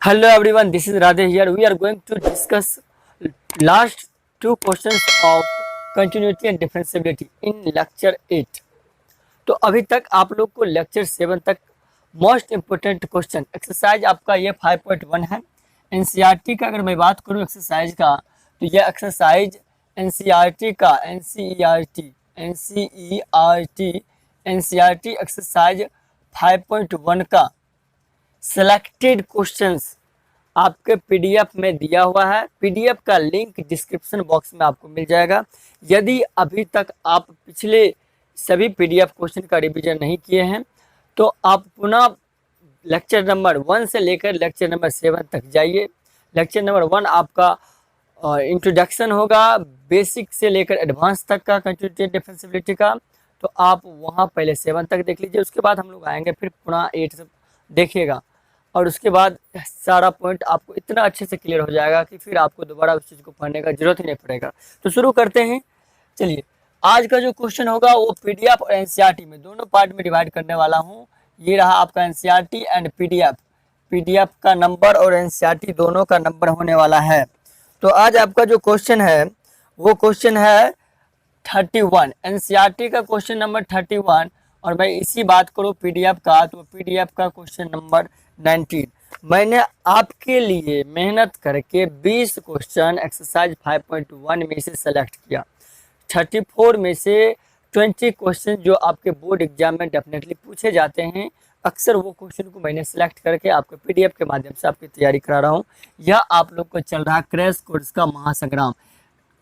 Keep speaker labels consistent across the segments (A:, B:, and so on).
A: Hello everyone, this is Radhe here. We are going to discuss last two questions of continuity and differentiability in lecture 8. तो अभी तक आप लोग को lecture 7 तक मोस्ट इम्पोर्टेंट क्वेश्चन एक्सरसाइज आपका ये 5.1 है। एनसीईआरटी का अगर मैं बात करूँ एक्सरसाइज का, तो ये एक्सरसाइज एनसीईआरटी का एनसीईआरटी एक्सरसाइज 5.1 का सेलेक्टेड क्वेश्चंस आपके पीडीएफ में दिया हुआ है। पीडीएफ का लिंक डिस्क्रिप्शन बॉक्स में आपको मिल जाएगा। यदि अभी तक आप पिछले सभी पीडीएफ क्वेश्चन का रिवीजन नहीं किए हैं तो आप पुनः लेक्चर नंबर 1 से लेकर लेक्चर नंबर 7 तक जाइए। लेक्चर नंबर 1 आपका इंट्रोडक्शन होगा, बेसिक से लेकर एडवांस तक का कंटिन्यूटी एंड डिफरेंशिएबिलिटी का, तो आप वहाँ पहले 7 तक देख लीजिए। उसके बाद हम लोग आएंगे फिर पुनः 8 से देखिएगा, और उसके बाद सारा पॉइंट आपको इतना अच्छे से क्लियर हो जाएगा कि फिर आपको दोबारा उस चीज़ को पढ़ने का जरूरत ही नहीं पड़ेगा। तो शुरू करते हैं। चलिए, आज का जो क्वेश्चन होगा वो पीडीएफ और एनसीईआरटी में दोनों पार्ट में डिवाइड करने वाला हूँ। ये रहा आपका एनसीईआरटी एंड पीडीएफ का नंबर और एनसीईआरटी दोनों का नंबर होने वाला है। तो आज आपका जो क्वेश्चन है वो क्वेश्चन है 31, एनसीईआरटी का क्वेश्चन नंबर 31, और मैं इसी बात करूँ पीडीएफ का, तो पीडीएफ का क्वेश्चन नंबर 19। मैंने आपके लिए मेहनत करके 20 क्वेश्चन एक्सरसाइज 5.1 में से सेलेक्ट किया। 34 में से 20 क्वेश्चन जो आपके बोर्ड एग्जाम में डेफिनेटली पूछे जाते हैं, अक्सर वो क्वेश्चन को मैंने सेलेक्ट करके आपके पीडीएफ के माध्यम से आपकी तैयारी करा रहा हूँ। यह आप लोग को चल रहा क्रैश कोर्स का महासंग्राम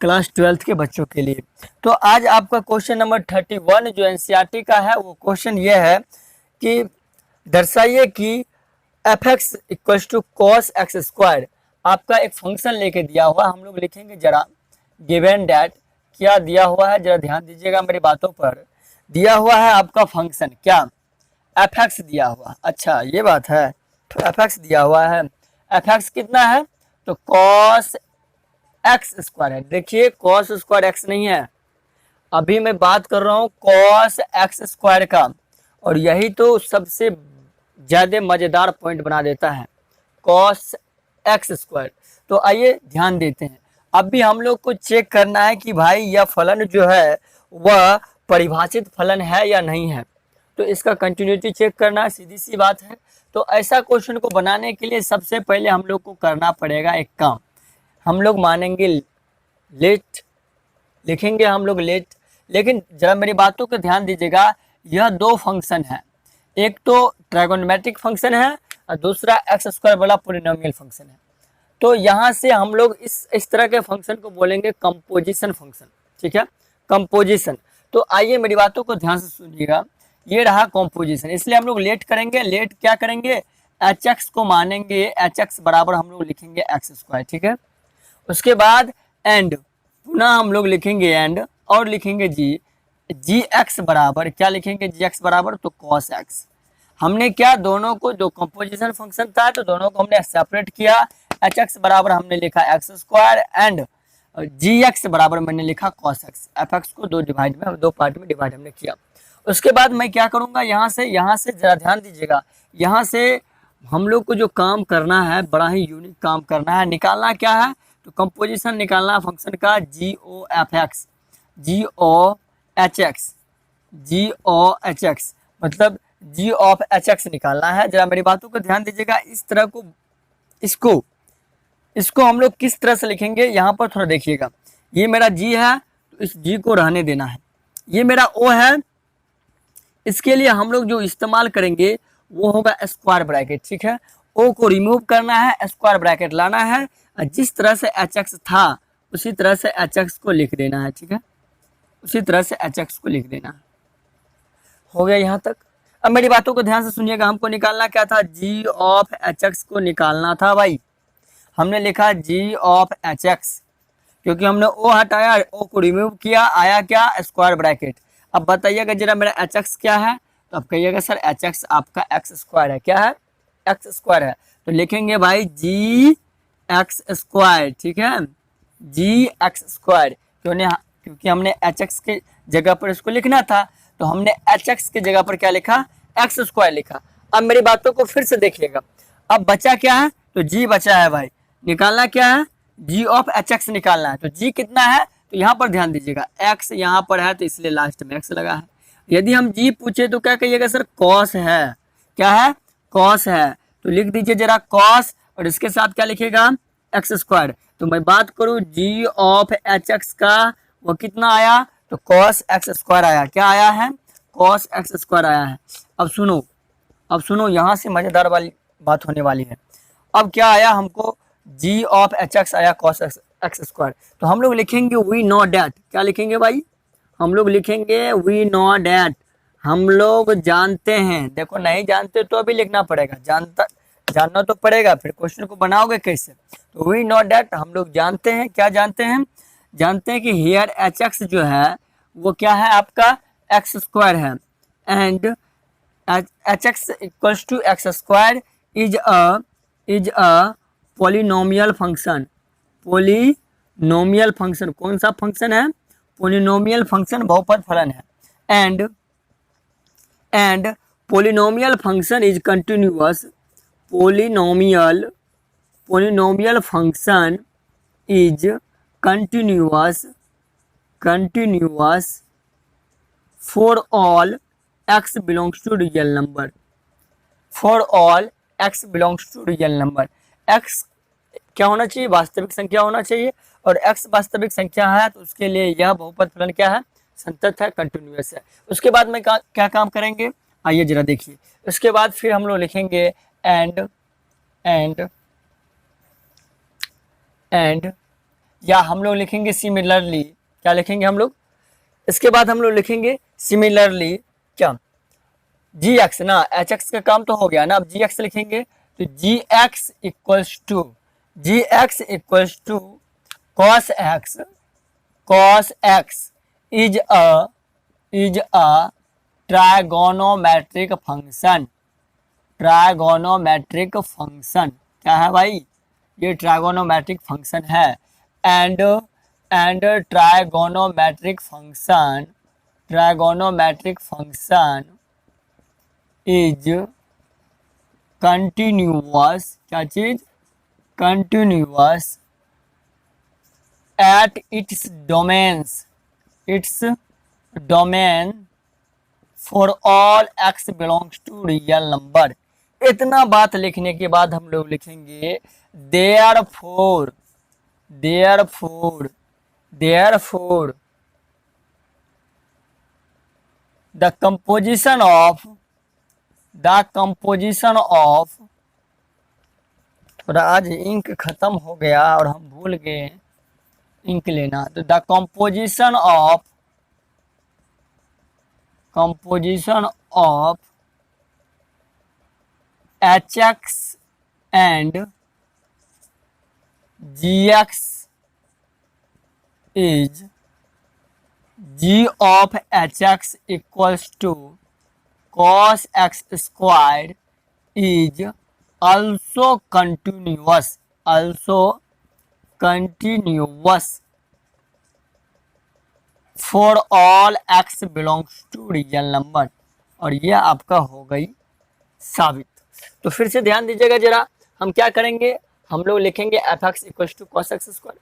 A: क्लास 12 के बच्चों के लिए। तो आज आपका क्वेश्चन नंबर 31 जो एनसीईआरटी का है वो क्वेश्चन ये है कि दर्शाइए कि f(x = cos x स्क्वायर) आपका एक फंक्शन लेके दिया हुआ। हम लोग लिखेंगे जरा गिवन डैट, क्या दिया हुआ है जरा ध्यान दीजिएगा मेरी बातों पर। दिया हुआ है आपका फंक्शन क्या, f(x) दिया हुआ। अच्छा ये बात है, तो f(x) दिया हुआ है। f(x) कितना है, तो cos x स्क्वायर है। देखिए cos स्क्वायर x नहीं है, अभी मैं बात कर रहा हूँ cos x स्क्वायर का, और यही तो सबसे ज़्यादा मज़ेदार पॉइंट बना देता है cos x स्क्वायर। तो आइए ध्यान देते हैं। अब भी हम लोग को चेक करना है कि भाई यह फलन जो है वह परिभाषित फलन है या नहीं है, तो इसका कंटिन्यूटी चेक करना सीधी सी बात है। तो ऐसा क्वेश्चन को बनाने के लिए सबसे पहले हम लोग को करना पड़ेगा एक काम। हम लोग मानेंगे लेट, लिखेंगे हम लोग लेट, लेकिन जरा मेरी बातों को ध्यान दीजिएगा। यह दो फंक्शन है, एक तो ट्राइगोनोमेट्रिक फंक्शन है और दूसरा एक्स स्क्वायर वाला पॉलिनोमियल फंक्शन है। तो यहाँ से हम लोग इस तरह के फंक्शन को बोलेंगे कंपोजिशन फंक्शन, ठीक है, कंपोजिशन। तो आइए मेरी बातों को ध्यान से सुनिएगा। ये रहा कंपोजिशन, इसलिए हम लोग लेट करेंगे। लेट क्या करेंगे, एच एक्स को मानेंगे, एच एक्स बराबर हम लोग लिखेंगे एक्स स्क्वायर, ठीक है। उसके बाद एंड, पुनः हम लोग लिखेंगे एंड, और लिखेंगे जी एक्स बराबर, क्या लिखेंगे, जी एक्स बराबर तो कॉस एक्स। हमने क्या, दोनों को जो कंपोजिशन फंक्शन था तो दोनों को हमने सेपरेट किया। एच एक्स बराबर हमने लिखा x square and g x बराबर मैंने लिखा कॉस एक्स। एफ एक्स को दो पार्ट में डिवाइड हमने किया। उसके बाद मैं क्या करूँगा, यहाँ से जरा ध्यान दीजिएगा। यहाँ से हम लोग को जो काम करना है, बड़ा ही यूनिक काम करना है। निकालना क्या है, तो कंपोजिशन निकालना फंक्शन का जी ओ एच एक्स मतलब जी ऑफ एच एक्स निकालना है। जरा मेरी बातों को ध्यान दीजिएगा। इस तरह को इसको हम लोग किस तरह से लिखेंगे, यहाँ पर थोड़ा देखिएगा। ये मेरा जी है तो इस जी को रहने देना है। ये मेरा ओ है, इसके लिए हम लोग जो इस्तेमाल करेंगे वो होगा स्क्वायर ब्रैकेट, ठीक है। ओ को रिमूव करना है, स्क्वायर ब्रैकेट लाना है, जिस तरह से एच एक्स था उसी तरह से एच एक्स को लिख देना है, ठीक है, उसी तरह से एच एक्स को लिख देना है। हो गया यहाँ तक। अब मेरी बातों को ध्यान से सुनिएगा। हमको निकालना क्या था, जी ऑफ एच एक्स को निकालना था भाई। हमने लिखा जी ऑफ एच एक्स, क्योंकि हमने ओ हटाया, ओ को रिमूव किया, आया क्या, स्क्वायर ब्रैकेट। अब बताइएगा जरा मेरा एच एक्स क्या है, तो अब कहिएगा सर एच एक्स आपका एक्स स्क्वायर है। क्या है, एक्स स्क्वायर है। तो लिखेंगे भाई जी एक्स स्क्वायर, ठीक है, जी एक्स स्क्वायर। क्योंकि हमने एच एक्स के जगह पर इसको लिखना था, तो हमने एच एक्स की जगह पर क्या लिखा, एक्स स्क्वायर लिखा। अब मेरी बातों को फिर से देखिएगा, अब बचा क्या है, तो जी बचा है भाई, निकालना क्या है, जी ऑफ एच एक्स निकालना है। तो जी कितना है, तो यहाँ पर ध्यान दीजिएगा, एक्स यहाँ पर है तो इसलिए लास्ट में एक्स लगा है। यदि हम जी पूछे तो क्या कहिएगा सर, कॉस है, क्या है, कॉस है। तो लिख दीजिए जरा कॉस, और इसके साथ क्या लिखिएगा, एक्स स्क्वायर। तो मैं बात करूं जी ऑफ एच एक्स का, वो कितना आया, तो कॉस एक्स स्क्वायर आया। क्या आया है, कॉस एक्स स्क्वायर आया है। अब सुनो यहाँ से मजेदार वाली बात होने वाली है। अब क्या आया हमको, जी ऑफ एच एक्स आया कॉस एक्स स्क्वायर। तो हम लोग लिखेंगे वी नो डैट, क्या लिखेंगे भाई, हम लोग लिखेंगे वी नो डैट, हम लोग जानते हैं। देखो नहीं जानते तो अभी लिखना पड़ेगा, जानना तो पड़ेगा, फिर क्वेश्चन को बनाओगे कैसे। तो वी नो डैट, हम लोग जानते हैं, क्या जानते हैं, जानते हैं कि हियर एच एक्स जो है वो क्या है आपका एक्स स्क्वायर है, and h x equals to x square is a polynomial function. Polynomial function कौन सा फंक्शन है, पोलिनोमियल फंक्शन बहुपद फलन है। And polynomial function is continuous, polynomial function is continuous for all x belongs to real number, for all x belongs to real number। x क्या होना चाहिए, वास्तविक संख्या होना चाहिए, और x वास्तविक संख्या है तो उसके लिए यह बहुपद फलन क्या है, संतत है, कंटिन्यूअस है। उसके बाद में क्या काम करेंगे, आइए जरा देखिए। उसके बाद फिर हम लोग लिखेंगे एंड या हम लोग लिखेंगे सिमिलरली, क्या लिखेंगे हम लोग, इसके बाद हम लोग लिखेंगे सिमिलरली क्या, जी एक्स ना, एच एक्स का काम तो हो गया ना, अब जी एक्स लिखेंगे। तो g x equals to cos x is a trigonometric function. क्या है भाई, ये ट्राइगोनोमेट्रिक फंक्शन है। And trigonometric function is continuous, क्या चीज, continuous at its domain for all x belongs to real number. इतना बात लिखने के बाद हम लोग लिखेंगे देयरफॉर the composition of और आज इंक खत्म हो गया और हम भूल गए इंक लेना। तो the composition of hx and gx is g of hx equals to cos x square is also continuous for all x belongs to real number। और यह आपका हो गई साबित। तो फिर से ध्यान दीजिएगा जरा, हम क्या करेंगे, हम लोग लिखेंगे f x equal to cos x square.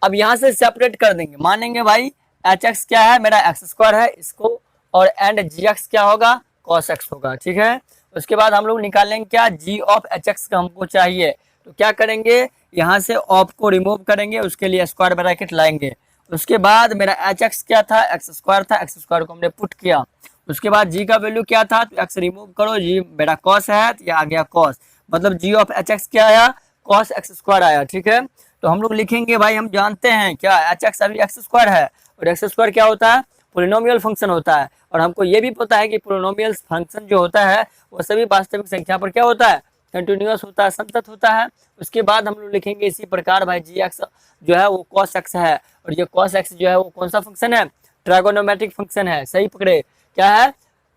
A: अब यहाँ से सेपरेट कर देंगे, मानेंगे भाई एच एक्स क्या है, मेरा एक्स स्क्वायर है इसको, और एंड जी एक्स क्या होगा, कॉस एक्स होगा, ठीक है। उसके बाद हम लोग निकालेंगे क्या, जी ऑफ एच एक्स का हमको चाहिए। तो क्या करेंगे, यहाँ से ऑफ को रिमूव करेंगे, उसके लिए स्क्वायर ब्रैकेट लाएंगे। उसके बाद मेरा एच एक्स क्या था, एक्स स्क्वायर था, एक्स स्क्वायर को हमने पुट किया। उसके बाद जी का वैल्यू क्या था, तो एक्स रिमूव करो, जी मेरा कॉस है तो यह आ गया कॉस, मतलब जी ऑफ एच एक्स क्या आया, कॉस एक्स स्क्वायर आया, ठीक है। तो हम लोग लिखेंगे भाई, हम जानते हैं क्या एच एक्स अभी एक्स स्क्वायर है, और एक्स स्क्वायर क्या होता है, पोलिनोमियल फंक्शन होता है। और हमको ये भी पता है कि पोलिनोमियल फंक्शन जो होता है वो सभी वास्तविक संख्या पर क्या होता है, कंटिन्यूअस होता है, संतत होता है। उसके बाद हम लोग लिखेंगे इसी प्रकार भाई जी एक्स जो है वो कॉस एक्स है, और ये कॉस एक्स जो है वो कौन सा फंक्शन है, ट्राइगोनोमेट्रिक फंक्शन है, सही पकड़े, क्या है,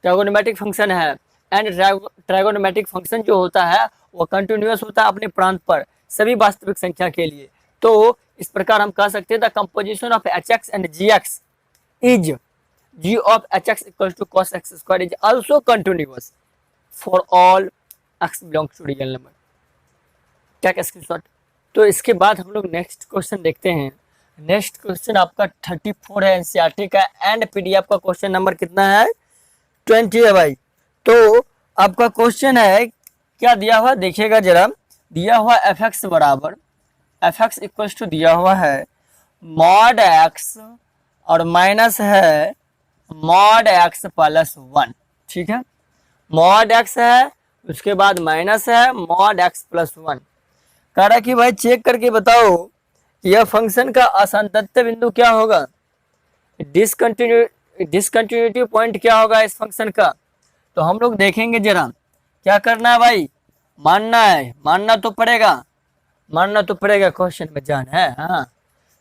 A: ट्राइगोनोमेट्रिक फंक्शन है। एंड ट्राइगोनोमेट्रिक फंक्शन जो होता है वो कंटिन्यूअस होता है अपने प्रांत पर सभी वास्तविक संख्या के लिए। तो इस प्रकार हम कह सकते हैं the composition of h x and g x is g of hx equals to cos x square is also continuous for all x belongs to real number. क्या क्या स्क्रीनशॉट। तो इसके बाद हम लोग नेक्स्ट क्वेश्चन देखते हैं। नेक्स्ट क्वेश्चन आपका 34 है एनसीईआरटी का एंड पीडीएफ का क्वेश्चन नंबर कितना है 20 है भाई। तो आपका क्वेश्चन है क्या दिया हुआ देखिएगा जरा, दिया हुआ एफ एक्स बराबर एफ एक्स इक्वल्स टू दिया हुआ है मॉड एक्स और माइनस है मॉड एक्स प्लस 1। ठीक है, मॉड एक्स है उसके बाद माइनस है मॉड एक्स प्लस 1। कह रहा है कि भाई चेक करके बताओ यह फंक्शन का असंतत्य बिंदु क्या होगा, डिसकंटिन्यूटी पॉइंट क्या होगा इस फंक्शन का। तो हम लोग देखेंगे जरा क्या करना है भाई, मानना है, मानना तो पड़ेगा क्वेश्चन में जान है। हाँ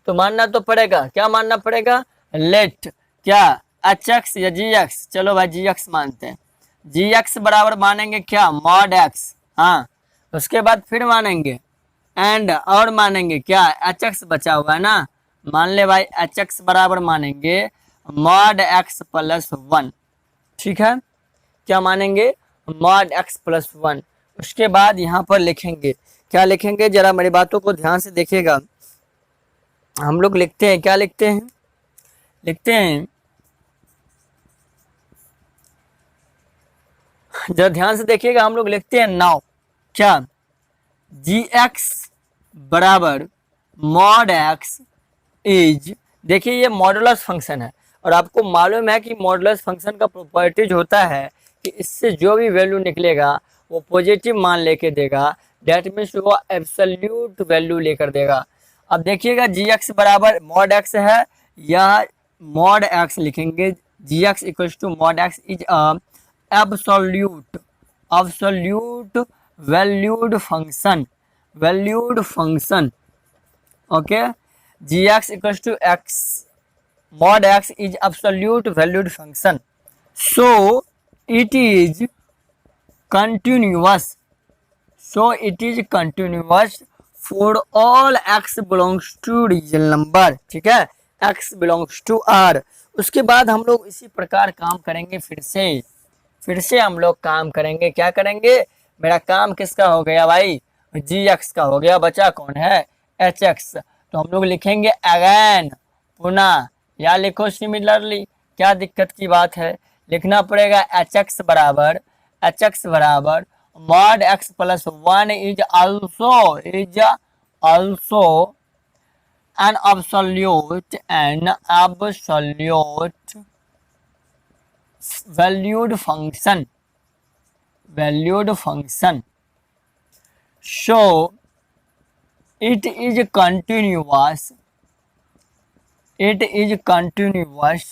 A: तो मानना तो पड़ेगा, क्या मानना पड़ेगा, लेट क्या एच एक्स या जी एक्स, चलो भाई जी एक्स मानते हैं, जी एक्स बराबर मानेंगे क्या मॉड एक्स। हाँ उसके बाद फिर मानेंगे एंड और मानेंगे क्या एच एक्स बचा हुआ है ना, मान ले भाई एच एक्स बराबर मानेंगे मॉड एक्स प्लस 1। ठीक है, क्या मानेंगे मॉड एक्स प्लस 1। उसके बाद यहाँ पर लिखेंगे, क्या लिखेंगे जरा मेरी बातों को ध्यान से देखिएगा। हम लोग लिखते हैं, क्या लिखते हैं, जरा ध्यान से देखिएगा। हम लोग लिखते हैं नाउ क्या जी एक्स बराबर मॉड एक्स इज, देखिए ये मॉडुलस फंक्शन है और आपको मालूम है कि मॉडुलस फंक्शन का प्रॉपर्टीज होता है कि इससे जो भी वैल्यू निकलेगा वो पॉजिटिव मान लेके देगा, डेट मीन्स वो एब्सोल्यूट वैल्यू लेकर देगा। अब देखिएगा जी एक्स बराबर मॉड एक्स है, यह मॉड एक्स लिखेंगे, g x equals to mod x is absolute valued function okay. G x equals to x mod x is absolute valued function, so it is continuous for all x belongs to real number। ठीक है, x belongs to r। उसके बाद हम लोग इसी प्रकार काम करेंगे, फिर से हम लोग काम करेंगे, क्या करेंगे, मेरा काम किसका हो गया भाई जी एक्स का हो गया, बचा कौन है एच एक्स। तो हम लोग लिखेंगे अगेन पुनः या लिखो सिमिलरली, क्या दिक्कत की बात है, लिखना पड़ेगा एच एक्स बराबर mod x plus 1 is also an absolute valued function so it is continuous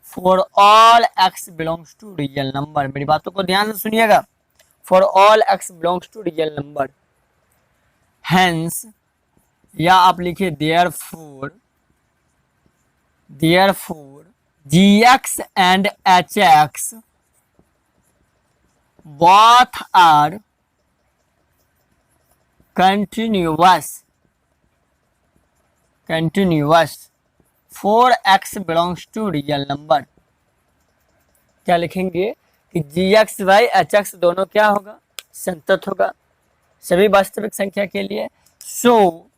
A: for all x belongs to real number। मेरी बातों को ध्यान से सुनिएगा, for all x belongs to real number, hence या आप लिखिए therefore gx and hx both are continuous for x belongs to real number। क्या लिखेंगे कि जी एक्स वाई एच एक्स दोनों क्या होगा संतत होगा सभी वास्तविक संख्या के लिए। सो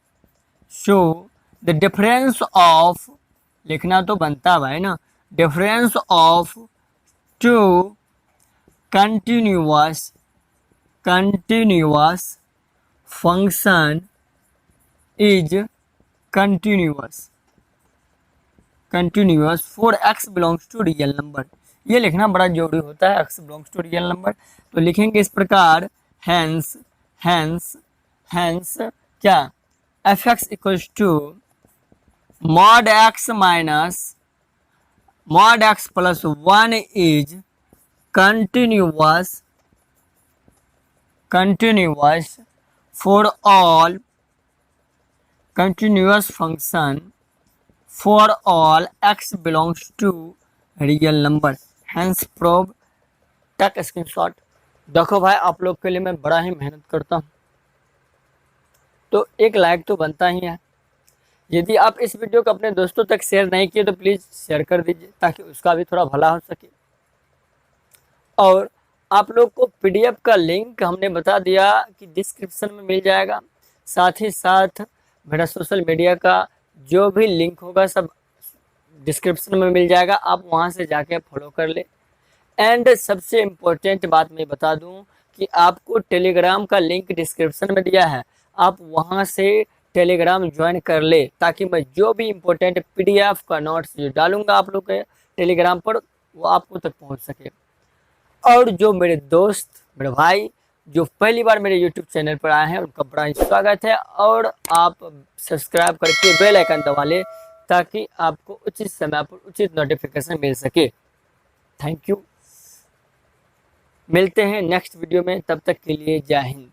A: द डिफरेंस ऑफ, लिखना तो बनता भाई ना, difference of two continuous function is continuous for x belongs to real number। ये लिखना बड़ा जरूरी होता है, x belongs to real number। तो लिखेंगे इस प्रकार hence क्या fx equals to mod x minus mod x plus 1 is continuous for all continuous function for all x belongs to real number, hence prove। टक स्क्रीनशॉट। देखो भाई आप लोग के लिए मैं बड़ा ही मेहनत करता हूँ तो एक लाइक तो बनता ही है। यदि आप इस वीडियो को अपने दोस्तों तक शेयर नहीं किए तो प्लीज़ शेयर कर दीजिए ताकि उसका भी थोड़ा भला हो सके। और आप लोग को पीडीएफ का लिंक हमने बता दिया कि डिस्क्रिप्शन में मिल जाएगा। साथ ही साथ मेरा सोशल मीडिया का जो भी लिंक होगा सब डिस्क्रिप्शन में मिल जाएगा, आप वहां से जाके फॉलो कर ले। एंड सबसे इम्पोर्टेंट बात मैं बता दूं कि आपको टेलीग्राम का लिंक डिस्क्रिप्शन में दिया है, आप वहां से टेलीग्राम ज्वाइन कर ले ताकि मैं जो भी इम्पोर्टेंट पीडीएफ का नोट्स जो डालूंगा आप लोग के टेलीग्राम पर वो आपको तक पहुंच सके। और जो मेरे दोस्त, मेरे भाई जो पहली बार मेरे YouTube चैनल पर आए हैं उनका बड़ा ही स्वागत है, और आप सब्सक्राइब करके बेल आइकन दबा ले ताकि आपको उचित समय पर उचित नोटिफिकेशन मिल सके। थैंक यू, मिलते हैं नेक्स्ट वीडियो में, तब तक के लिए जय हिंद।